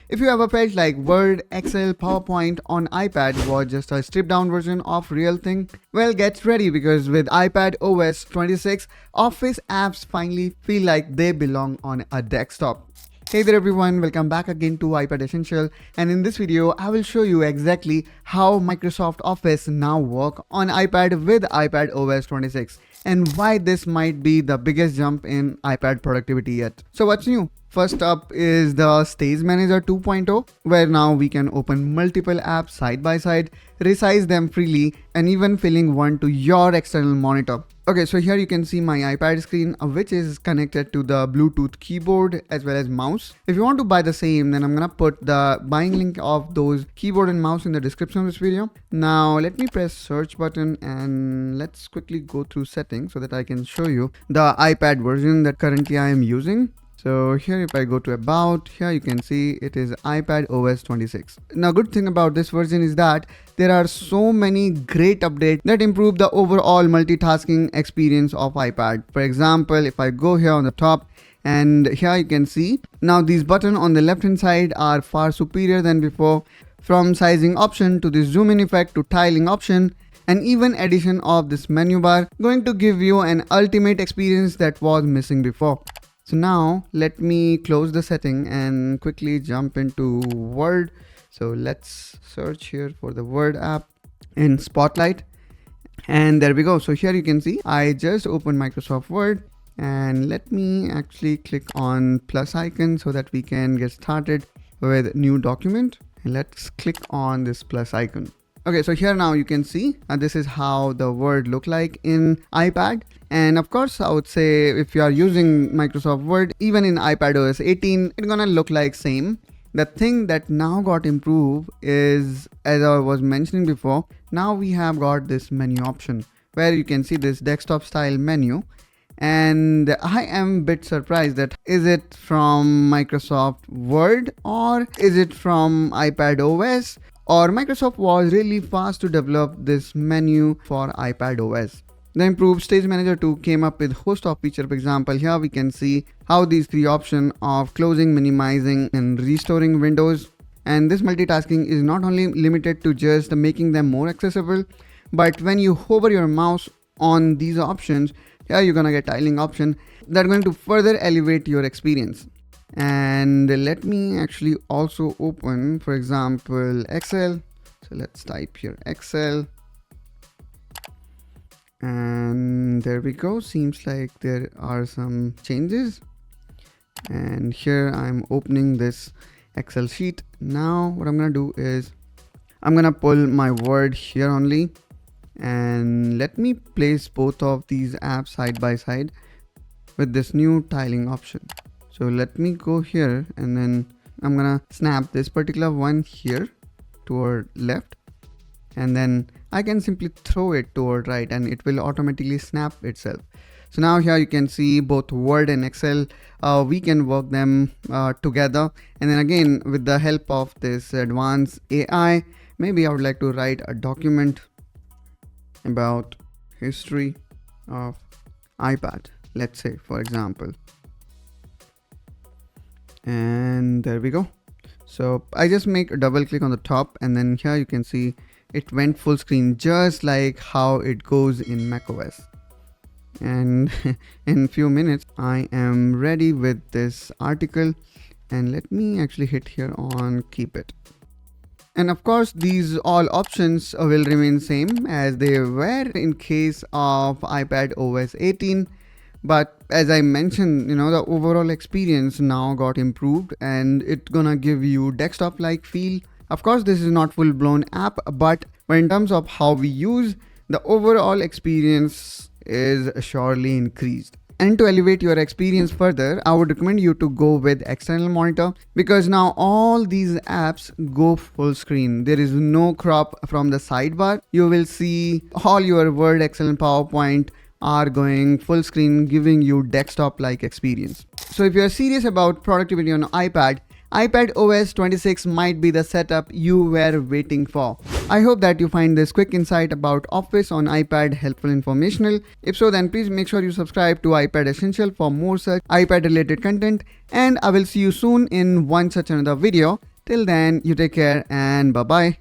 If you ever felt like Word, Excel, PowerPoint on iPad was just a stripped down version of real thing, well, get ready because with iPadOS 26, Office apps finally feel like they belong on a desktop. Hey there everyone, welcome back again to iPadEssentials, and in this video I will show you exactly how Microsoft Office now work on iPad with iPadOS 26 and why this might be the biggest jump in iPad productivity yet. So what's new? First up is the Stage Manager 2.0, where now we can open multiple apps side by side, resize them freely, and even filling one to your external monitor. Okay, so here you can see my iPad screen, which is connected to the Bluetooth keyboard as well as mouse. If you want to buy the same, then I'm gonna put the buying link of those keyboard and mouse in the description of this video. Now let me press search button and let's quickly go through settings so that I can show you the iPad version that currently I am using. So here if I go to about, here you can see it is iPadOS 26. Now good thing about this version is that there are so many great updates that improve the overall multitasking experience of iPad. For example, if I go here on the top, and here you can see now these buttons on the left hand side are far superior than before, from sizing option to the zoom in effect to tiling option, and even addition of this menu bar, going to give you an ultimate experience that was missing before. So now let me close the setting and quickly jump into Word. So let's search here for the Word app in Spotlight. And there we go. So here you can see I just opened Microsoft Word, and let me actually click on plus icon so that we can get started with new document. And let's click on this plus icon. Okay, so here now you can see this is how the Word look like in iPad. And of course, I would say if you are using Microsoft Word, even in iPadOS 18, it's gonna look like same. The thing that now got improved is, as I was mentioning before, now we have got this menu option where you can see this desktop style menu. And I am a bit surprised that is it from Microsoft Word or is it from iPadOS, or Microsoft was really fast to develop this menu for iPadOS. The improved Stage Manager 2 came up with host of feature. For example, here we can see how these three options of closing, minimizing and restoring windows. And this multitasking is not only limited to just making them more accessible, but when you hover your mouse on these options, here you're gonna get tiling option that are going to further elevate your experience. And let me actually also open, for example, Excel. So let's type here Excel. And there we go. Seems like there are some changes. And here I'm opening this Excel sheet. Now what I'm gonna do is I'm gonna pull my Word here only, and let me place both of these apps side by side with this new tiling option. So let me go here, and then I'm gonna snap this particular one here toward left, and then I can simply throw it toward right and it will automatically snap itself. So now here you can see both Word and Excel, we can work them together. And then again, with the help of this advanced AI, maybe I would like to write a document about history of iPad, let's say, for example. And there we go. So I just make a double click on the top, and then here you can see it went full screen, just like how it goes in macOS. And in few minutes I am ready with this article, and let me actually hit here on keep it. And of course these all options will remain same as they were in case of iPadOS 18. But as I mentioned, the overall experience now got improved and it's gonna give you desktop like feel. Of course, this is not full blown app, but in terms of how we use, the overall experience is surely increased. And to elevate your experience further, I would recommend you to go with external monitor, because now all these apps go full screen. There is no crop from the sidebar. You will see all your Word, Excel and PowerPoint are going full screen, giving you desktop like experience. So if you are serious about productivity on iPad, iPadOS 26 might be the setup you were waiting for. I hope that you find this quick insight about Office on iPad helpful, informational. If so, then please make sure you subscribe to iPadEssentials for more such iPad related content, and I will see you soon in one such another video. Till then, you take care and bye bye.